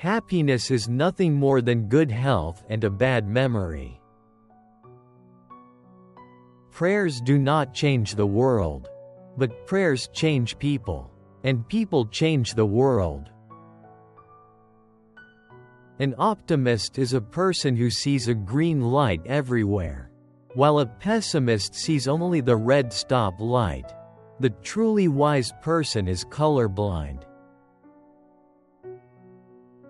Happiness is nothing more than good health and a bad memory. Prayers do not change the world, but prayers change people, and people change the world. An optimist is a person who sees a green light everywhere, while a pessimist sees only the red stop light. The truly wise person is colorblind.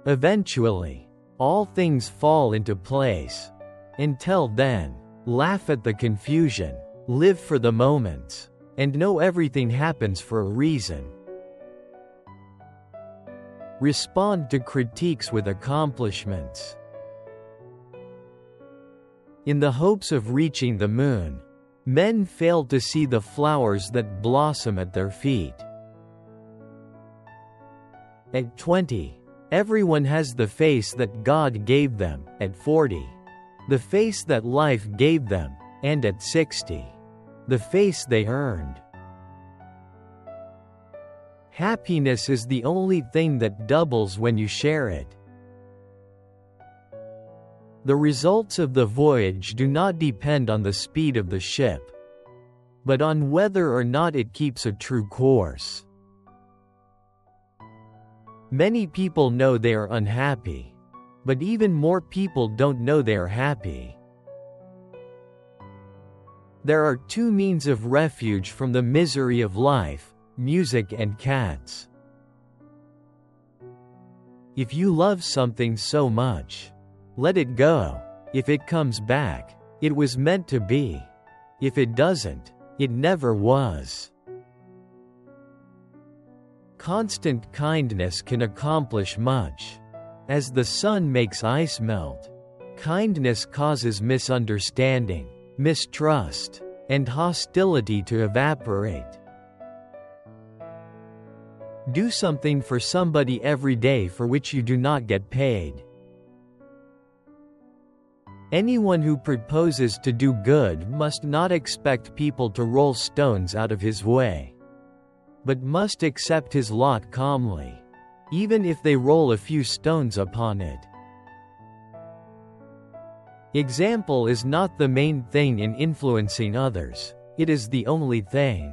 Eventually, all things fall into place. Until then, laugh at the confusion, live for the moments, and know everything happens for a reason. Respond to critiques with accomplishments. In the hopes of reaching the moon, men fail to see the flowers that blossom at their feet. At 20, everyone has the face that God gave them. At 40, the face that life gave them, and at 60, the face they earned. Happiness is the only thing that doubles when you share it. The results of the voyage do not depend on the speed of the ship, but on whether or not it keeps a true course. Many people know they are unhappy, but even more people don't know they are happy. There are two means of refuge from the misery of life: music and cats. If you love something so much, let it go. If it comes back, it was meant to be. If it doesn't, it never was. Constant kindness can accomplish much. As the sun makes ice melt, kindness causes misunderstanding, mistrust, and hostility to evaporate. Do something for somebody every day for which you do not get paid. Anyone who proposes to do good must not expect people to roll stones out of his way, but must accept his lot calmly, even if they roll a few stones upon it. Example is not the main thing in influencing others, it is the only thing.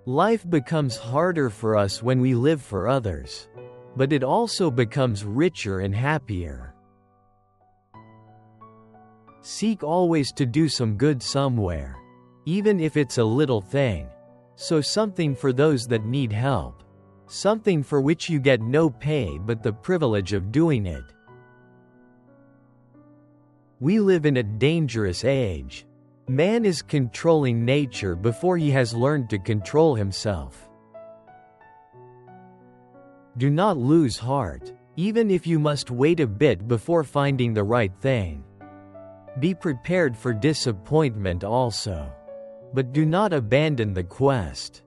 Life becomes harder for us when we live for others, but it also becomes richer and happier. Seek always to do some good somewhere, even if it's a little thing. So something for those that need help. Something for which you get no pay but the privilege of doing it. We live in a dangerous age. Man is controlling nature before he has learned to control himself. Do not lose heart, even if you must wait a bit before finding the right thing. Be prepared for disappointment also, but do not abandon the quest.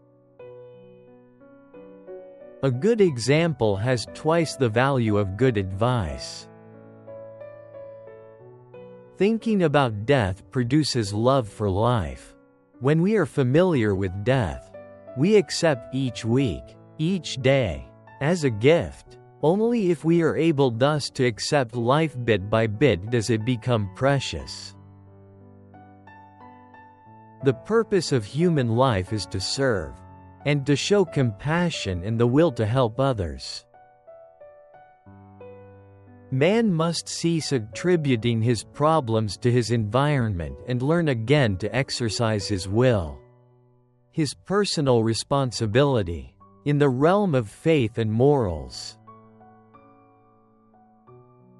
A good example has twice the value of good advice. Thinking about death produces love for life. When we are familiar with death, we accept each week, each day, as a gift. Only if we are able thus to accept life bit by bit does it become precious. The purpose of human life is to serve, and to show compassion and the will to help others. Man must cease attributing his problems to his environment and learn again to exercise his will, his personal responsibility, in the realm of faith and morals.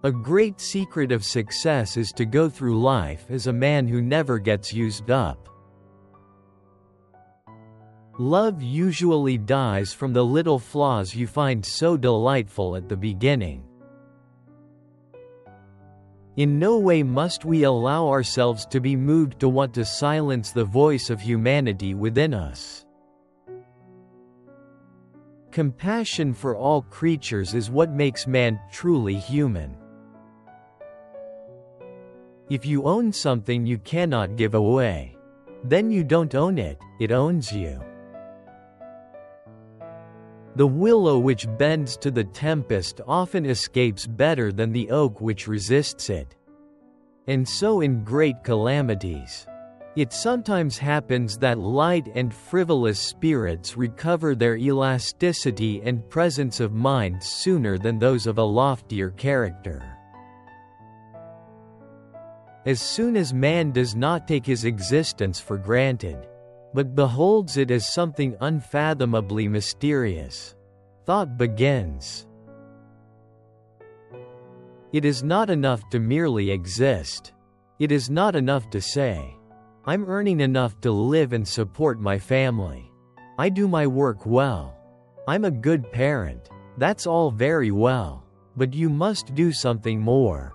A great secret of success is to go through life as a man who never gets used up. Love usually dies from the little flaws you find so delightful at the beginning. In no way must we allow ourselves to be moved to want to silence the voice of humanity within us. Compassion for all creatures is what makes man truly human. If you own something you cannot give away, then you don't own it, it owns you. The willow which bends to the tempest often escapes better than the oak which resists it. And so in great calamities, it sometimes happens that light and frivolous spirits recover their elasticity and presence of mind sooner than those of a loftier character. As soon as man does not take his existence for granted, but beholds it as something unfathomably mysterious, thought begins. It is not enough to merely exist. It is not enough to say, "I'm earning enough to live and support my family. I do my work well. I'm a good parent." That's all very well, but you must do something more.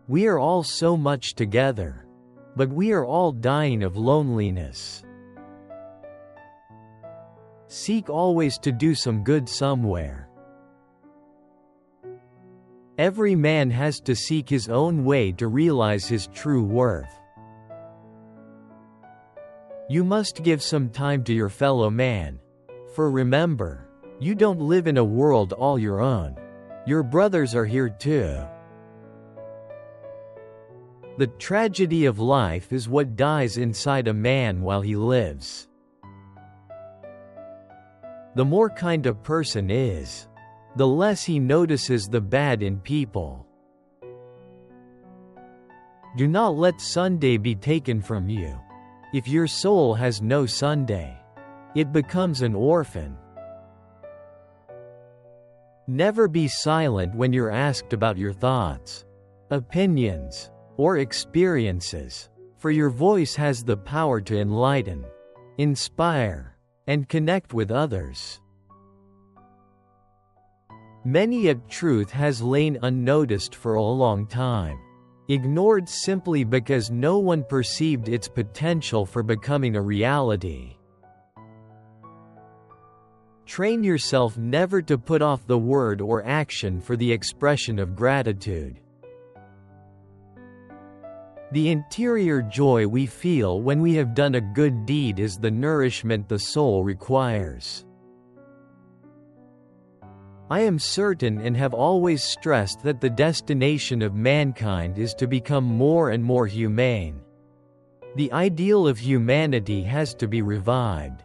We are all so much together, but we are all dying of loneliness. Seek always to do some good somewhere. Every man has to seek his own way to realize his true worth. You must give some time to your fellow man. For remember, you don't live in a world all your own. Your brothers are here too. The tragedy of life is what dies inside a man while he lives. The more kind a person is, the less he notices the bad in people. Do not let Sunday be taken from you. If your soul has no Sunday, it becomes an orphan. Never be silent when you're asked about your thoughts, opinions, or experiences, for your voice has the power to enlighten, inspire, and connect with others. Many a truth has lain unnoticed for a long time, ignored simply because no one perceived its potential for becoming a reality. Train yourself never to put off the word or action for the expression of gratitude. The interior joy we feel when we have done a good deed is the nourishment the soul requires. I am certain and have always stressed that the destination of mankind is to become more and more humane. The ideal of humanity has to be revived.